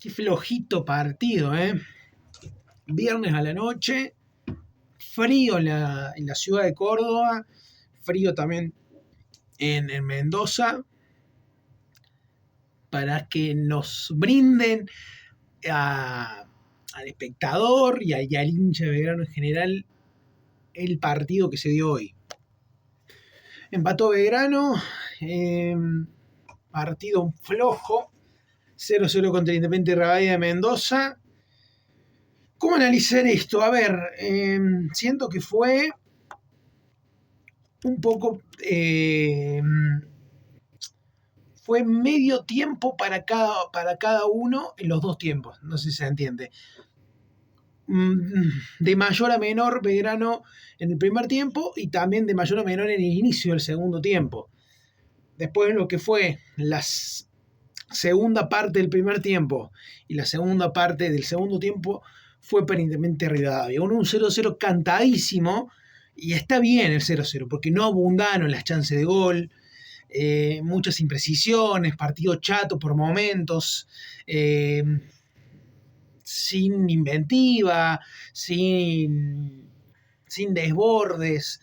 Qué flojito partido, ¿eh? Viernes a la noche, frío en la ciudad de Córdoba, frío también en Mendoza, para que nos brinden al espectador y al hincha de Belgrano en general el partido que se dio hoy. Empató Belgrano, partido flojo, 0-0 contra Independiente Rivadavia de Mendoza. ¿Cómo analizar esto? A ver, siento que fue un poco... fue medio tiempo para cada uno en los dos tiempos, no sé si se entiende. De mayor a menor Belgrano en el primer tiempo y también de mayor a menor en el inicio del segundo tiempo. Después lo que fue la segunda parte del primer tiempo y la segunda parte del segundo tiempo fue para Independiente Rivadavia. Un 0-0 cantadísimo, y está bien el 0-0 porque no abundaron las chances de gol. Muchas imprecisiones, partido chato por momentos, sin inventiva, sin desbordes,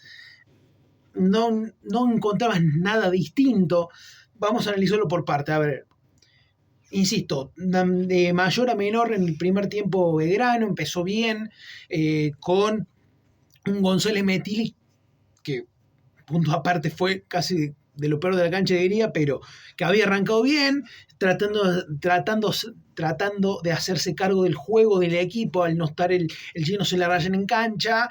no encontrabas nada distinto. Vamos a analizarlo por parte. A ver, insisto, de mayor a menor en el primer tiempo Belgrano empezó bien, con un González Metil que, punto aparte, fue casi de lo peor de la cancha, diría, pero que había arrancado bien, tratando de hacerse cargo del juego del equipo al no estar el lleno se la rayan en cancha.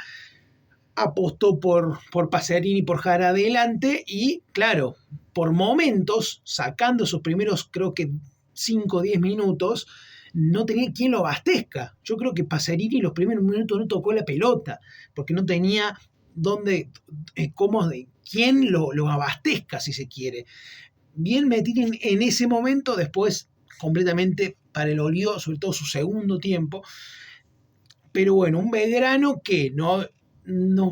Apostó por Pacerini, por Jara adelante y, claro, por momentos, sacando esos primeros, creo que 5 o 10 minutos, no tenía quien lo abastezca. Yo creo que Pacerini los primeros minutos no tocó la pelota, porque no tenía quién lo abastezca, si se quiere. Bien metido en ese momento, después completamente para el olvido, sobre todo su segundo tiempo. Pero bueno, un Belgrano que no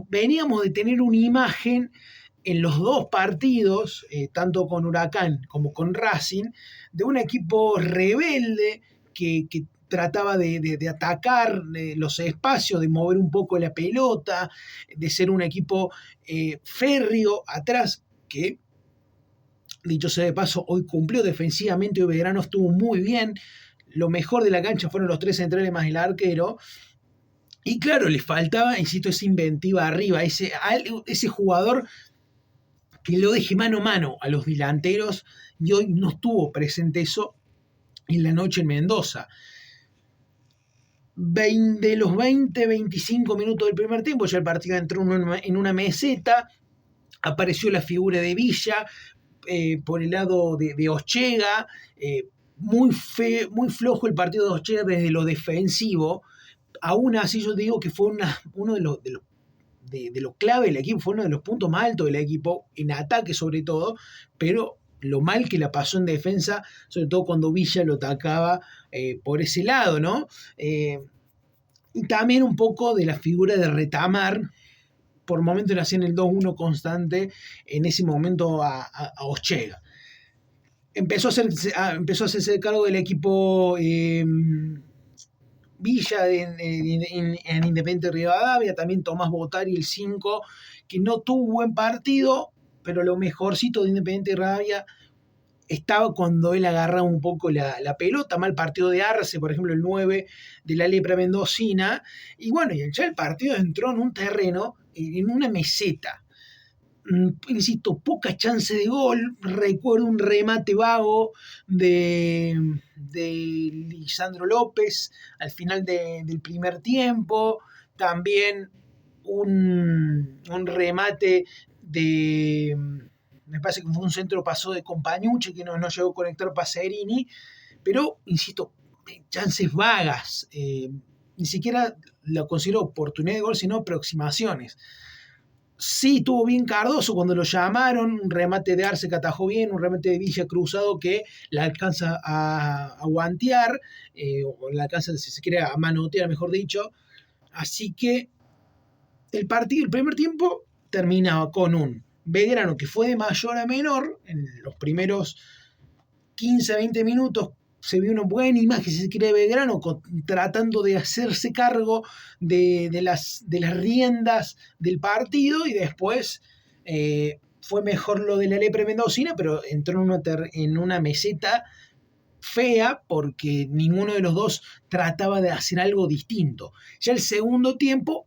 veníamos de tener una imagen en los dos partidos, tanto con Huracán como con Racing, de un equipo rebelde que trataba de atacar los espacios, de mover un poco la pelota, de ser un equipo férreo atrás, que, dicho sea de paso, hoy cumplió defensivamente. Hoy Belgrano estuvo muy bien. Lo mejor de la cancha fueron los tres centrales más el arquero. Y claro, le faltaba, insisto, esa inventiva arriba, ese jugador que lo deje mano a mano a los delanteros, y hoy no estuvo presente eso en la noche en Mendoza. De los 20-25 minutos del primer tiempo, ya el partido entró en una meseta, apareció la figura de Villa por el lado de Orchega, muy flojo el partido de Orchega desde lo defensivo. Aún así yo digo que fue uno de lo clave del equipo, fue uno de los puntos más altos del equipo, en ataque sobre todo, pero lo mal que la pasó en defensa, sobre todo cuando Villa lo atacaba por ese lado, ¿no? Y también un poco de la figura de Retamar, por momentos le hacían el 2-1 constante en ese momento a Orchega. Empezó a hacerse cargo del equipo Villa en Independiente Rivadavia, también Tomás Botari, el 5, que no tuvo buen partido, pero lo mejorcito de Independiente Rivadavia estaba cuando él agarraba un poco la pelota. Mal partido de Arce, por ejemplo, el 9 de la Lepra Mendocina, y bueno, y ya el partido entró en un terreno, en una meseta. Insisto, poca chance de gol. Recuerdo un remate vago de Lisandro López al final del primer tiempo. También un remate me parece que fue un centro paso de Compañucci que no llegó a conectar Pacerini. Pero, insisto, chances vagas. Ni siquiera lo considero oportunidad de gol, sino aproximaciones. Sí, estuvo bien Cardoso cuando lo llamaron, un remate de Arce que atajó bien, un remate de Villa cruzado que la alcanza a guantear, o la alcanza, si se quiere, a manotear, mejor dicho. Así que el primer tiempo terminaba con un Belgrano que fue de mayor a menor en los primeros 15-20 minutos, se vio una buena imagen, si se quiere, de Belgrano, tratando de hacerse cargo de las riendas del partido, y después fue mejor lo de la Lepre Mendocina, pero entró en una meseta fea porque ninguno de los dos trataba de hacer algo distinto. Ya el segundo tiempo,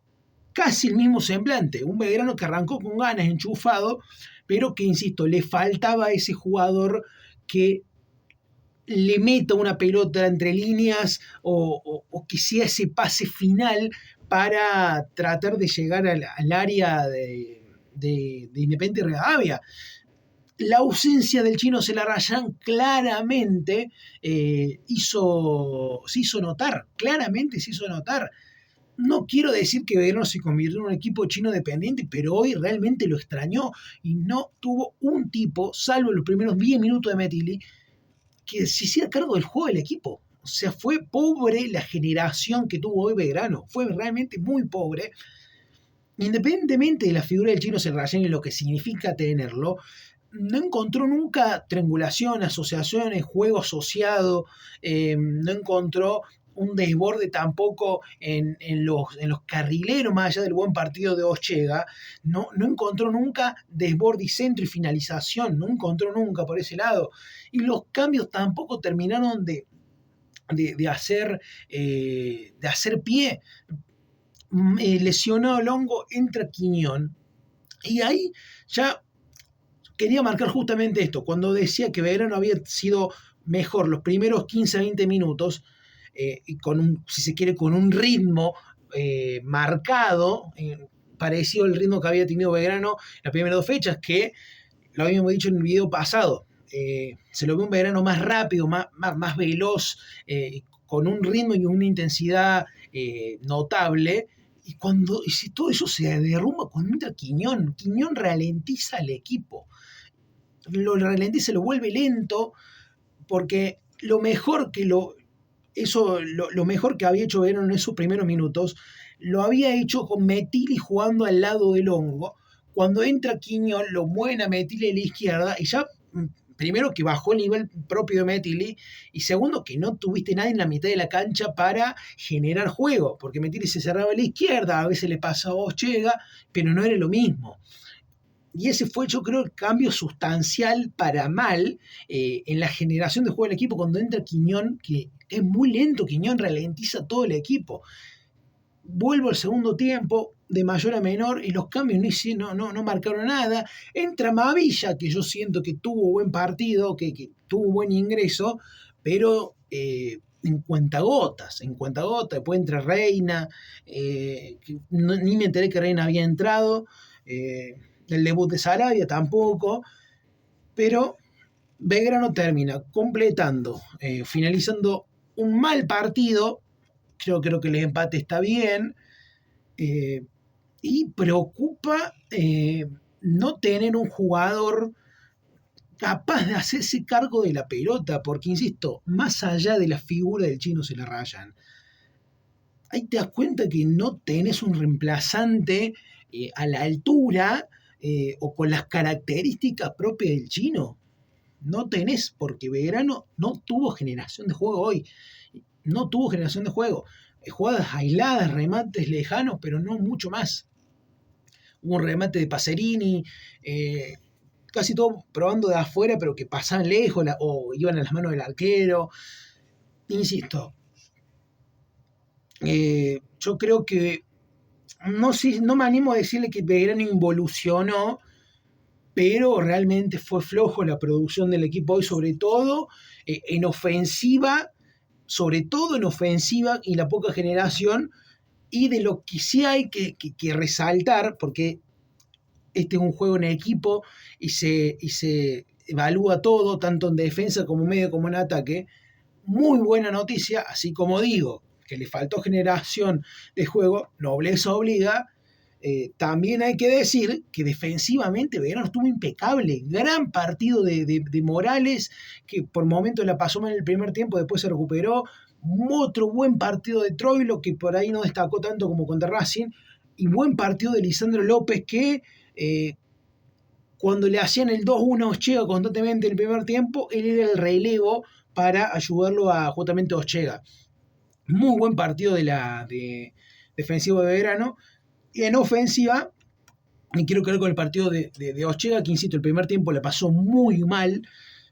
casi el mismo semblante, un Belgrano que arrancó con ganas, enchufado, pero que, insisto, le faltaba a ese jugador que le meta una pelota entre líneas o que sea ese pase final para tratar de llegar al área de Independiente Rivadavia. La ausencia del Chino Zelarrayán claramente se hizo notar, claramente se hizo notar. No quiero decir que Belgrano se convirtió en un equipo chino dependiente, pero hoy realmente lo extrañó y no tuvo un tipo, salvo los primeros 10 minutos de Metilli, que se hiciera cargo del juego del equipo. O sea, fue pobre la generación que tuvo hoy Belgrano, fue realmente muy pobre. Independientemente de la figura del Chino Zelarrayán y lo que significa tenerlo, no encontró nunca triangulación, asociaciones, juego asociado, no encontró un desborde tampoco en los carrileros, más allá del buen partido de Ochega, no encontró nunca desborde y centro y finalización, no encontró nunca por ese lado. Y los cambios tampoco terminaron de hacer pie. Lesionado Longo, entra Quiñón. Y ahí ya quería marcar justamente esto, cuando decía que Belgrano había sido mejor los primeros 15-20 minutos, y si se quiere, con un ritmo marcado, parecido al ritmo que había tenido Belgrano las primeras 2 fechas, que lo habíamos dicho en el video pasado. Se lo ve un Belgrano más rápido, más veloz, con un ritmo y una intensidad notable. Y si todo eso se derrumba cuando entra Quiñón ralentiza al equipo. Lo ralentiza, lo vuelve lento, porque lo mejor que había hecho Belgrano en esos primeros minutos, lo había hecho con Metilli jugando al lado del Hongo. Cuando entra Quiñón, lo mueven a Metilli a la izquierda, y ya, primero, que bajó el nivel propio de Metilli, y segundo, que no tuviste nadie en la mitad de la cancha para generar juego, porque Metilli se cerraba a la izquierda, a veces le pasaba a Ochega, pero no era lo mismo. Y ese fue, yo creo, el cambio sustancial para mal en la generación de juego del equipo, cuando entra Quiñón, que es muy lento. Quiñón ralentiza todo el equipo. Vuelvo al segundo tiempo, de mayor a menor, y los cambios no marcaron nada. Entra Mavilla, que yo siento que tuvo buen partido, que tuvo buen ingreso, pero en cuentagotas. Después entra Reina, ni me enteré que Reina había entrado. El debut de Sarabia tampoco, pero Belgrano termina completando, finalizando un mal partido. Yo creo que el empate está bien, y preocupa no tener un jugador capaz de hacerse cargo de la pelota, porque, insisto, más allá de la figura del Chino Zelarrayán, ahí te das cuenta que no tenés un reemplazante a la altura o con las características propias del Chino. No tenés, porque Belgrano no tuvo generación de juego hoy. No tuvo generación de juego. Jugadas aisladas, remates lejanos, pero no mucho más. Hubo un remate de Pacerini, casi todo probando de afuera, pero que pasaban lejos o iban a las manos del arquero. Insisto, yo creo que no me animo a decirle que Belgrano involucionó, pero realmente fue flojo la producción del equipo hoy, sobre todo en ofensiva, y la poca generación. Y de lo que sí hay que resaltar, porque este es un juego en equipo y se evalúa todo, tanto en defensa como medio como en ataque. Muy buena noticia, así como digo que le faltó generación de juego, nobleza obliga. También hay que decir que defensivamente Belgrano estuvo impecable. Gran partido de Morales, que por momentos la pasó mal en el primer tiempo, después se recuperó. Otro buen partido de Troilo, que por ahí no destacó tanto como contra Racing. Y buen partido de Lisandro López, que cuando le hacían el 2-1 a Ochega constantemente en el primer tiempo, él era el relevo para ayudarlo a justamente Ortega. Muy buen partido de defensivo de Belgrano. Y en ofensiva, y quiero quedar con el partido de Ortega, que insisto, el primer tiempo le pasó muy mal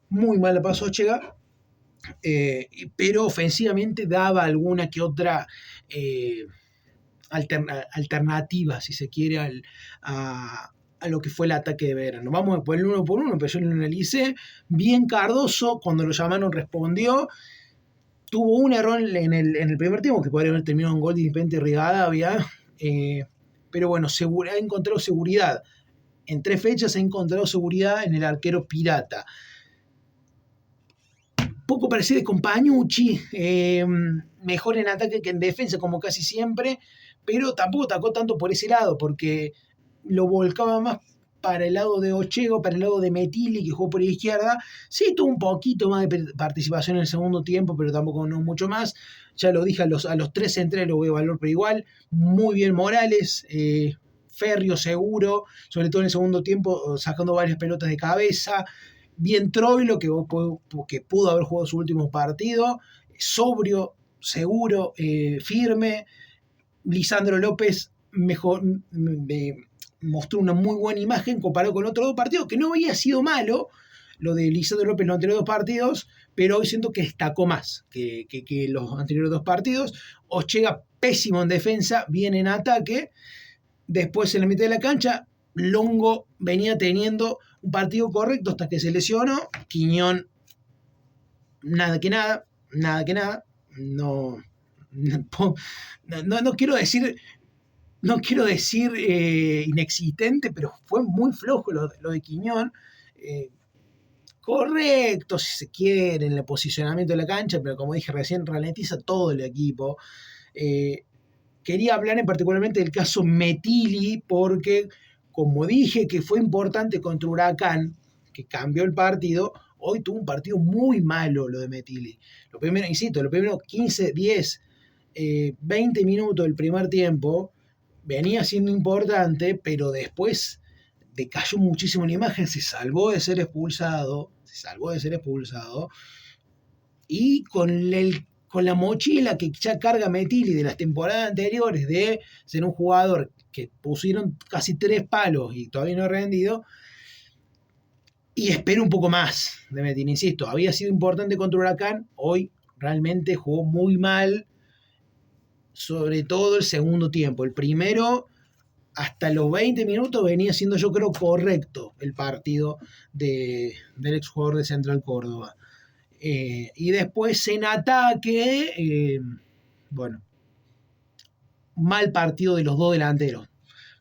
la pasó Ortega, pero ofensivamente daba alguna que otra alternativa, si se quiere, a lo que fue el ataque de Belgrano. Vamos a poner uno por uno, pero yo lo analicé. Bien Cardoso, cuando lo llamaron respondió. Tuvo un error en el primer tiempo, que podría haber terminado en gol de Independiente Rivadavia, pero bueno, ha encontrado seguridad. En 3 fechas ha encontrado seguridad en el arquero Pirata. Poco parecido con Pañucci, mejor en ataque que en defensa, como casi siempre, pero tampoco atacó tanto por ese lado, porque lo volcaba más para el lado de Ochego, para el lado de Metilli, que jugó por izquierda. Sí, tuvo un poquito más de participación en el segundo tiempo, pero tampoco no mucho más. Ya lo dije, a los 3 centrales lo voy a valorar por igual. Muy bien Morales, férreo, seguro, sobre todo en el segundo tiempo, sacando varias pelotas de cabeza. Bien Troilo, que pudo haber jugado su último partido. Sobrio, seguro, firme. Lisandro López mostró una muy buena imagen comparado con otros 2 partidos, que no había sido malo lo de Lisandro López en los anteriores 2 partidos, pero hoy siento que destacó más que los anteriores 2 partidos. Ortega pésimo en defensa, bien en ataque. Después en la mitad de la cancha, Longo venía teniendo un partido correcto hasta que se lesionó. Quiñón, nada que nada. No quiero decir inexistente, pero fue muy flojo lo de Quiñón. Correcto, si se quiere, en el posicionamiento de la cancha, pero como dije recién, ralentiza todo el equipo. Quería hablar particularmente del caso Metilli, porque como dije que fue importante contra Huracán, que cambió el partido, hoy tuvo un partido muy malo lo de Metilli. Los primeros 15, 10, 20 minutos del primer tiempo venía siendo importante, pero después decayó muchísimo la imagen, se salvó de ser expulsado, y con la mochila que ya carga Metilli de las temporadas anteriores de ser un jugador que pusieron casi 3 palos y todavía no ha rendido, y espero un poco más de Metilli, insisto, había sido importante contra Huracán, hoy realmente jugó muy mal, sobre todo el segundo tiempo. El primero, hasta los 20 minutos, venía siendo, yo creo, correcto el partido del exjugador de Central Córdoba. Y después en ataque, mal partido de los 2 delanteros.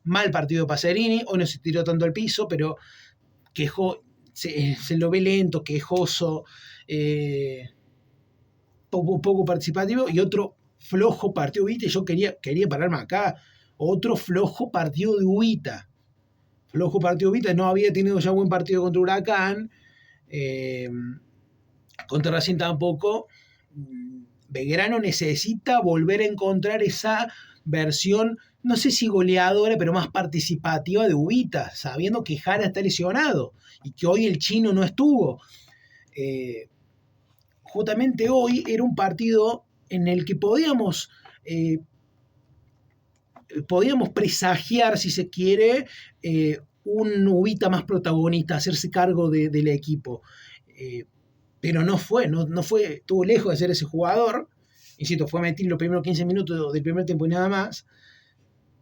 Mal partido de Pacerini, hoy no se tiró tanto al piso, pero se lo ve lento, quejoso, poco participativo, y otro flojo partido de Ubita. Yo quería pararme acá. Otro flojo partido de Ubita. No había tenido ya buen partido contra Huracán. Contra Racing tampoco. Belgrano necesita volver a encontrar esa versión, no sé si goleadora, pero más participativa de Ubita, sabiendo que Jara está lesionado y que hoy el chino no estuvo. Justamente hoy era un partido en el que podíamos presagiar, si se quiere, un Ubita más protagonista, hacerse cargo del equipo. Pero no fue, estuvo lejos de ser ese jugador. Insisto, fue a meter los primeros 15 minutos del primer tiempo y nada más.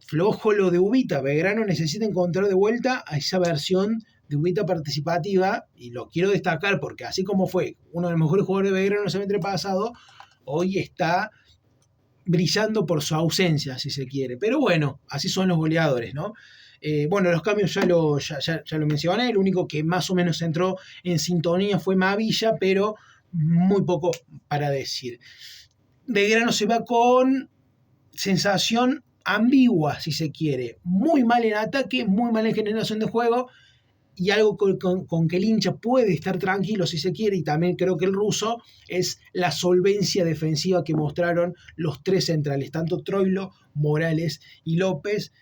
Flojo lo de Ubita. Belgrano necesita encontrar de vuelta a esa versión de Ubita participativa, y lo quiero destacar porque así como fue uno de los mejores jugadores de Belgrano el semestre pasado, hoy está brillando por su ausencia, si se quiere. Pero bueno, así son los goleadores, ¿no? Los cambios ya lo mencioné. El único que más o menos entró en sintonía fue Mavilla, pero muy poco para decir. Belgrano se va con sensación ambigua, si se quiere. Muy mal en ataque, muy mal en generación de juego, y algo con que el hincha puede estar tranquilo, si se quiere, y también creo que el ruso, es la solvencia defensiva que mostraron los 3 centrales, tanto Troilo, Morales y López.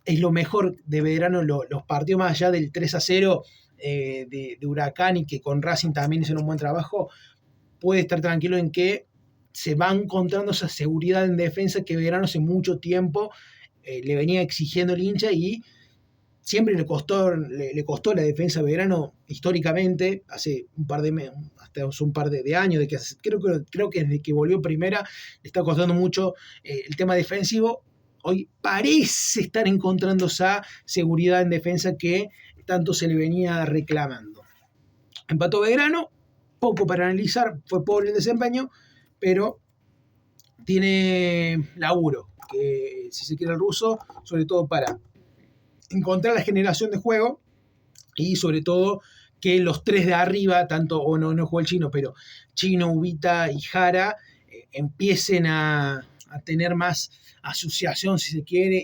Es lo mejor de Belgrano, los partidos más allá del 3-0 de Huracán, y que con Racing también hicieron un buen trabajo. puede estar tranquilo en que se va encontrando esa seguridad en defensa que Belgrano hace mucho tiempo le venía exigiendo el hincha y siempre le costó la defensa a Belgrano históricamente, hace hasta hace un par de años, creo que desde que volvió primera le está costando mucho el tema defensivo. Hoy parece estar encontrando esa seguridad en defensa que tanto se le venía reclamando. Empató Belgrano, poco para analizar, fue pobre el desempeño, pero tiene laburo, que si se quiere el ruso, sobre todo para encontrar la generación de juego y sobre todo que los tres de arriba, tanto, o no jugó el Chino, pero Chino, Ubita y Jara, empiecen a tener más asociación, si se quiere,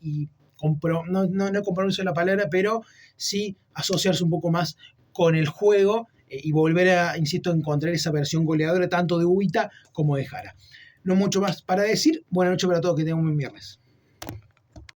y no compromiso la palabra, pero sí asociarse un poco más con el juego y volver a, insisto, encontrar esa versión goleadora tanto de Ubita como de Jara. No mucho más para decir. Buenas noches para todos, que tengan un buen viernes.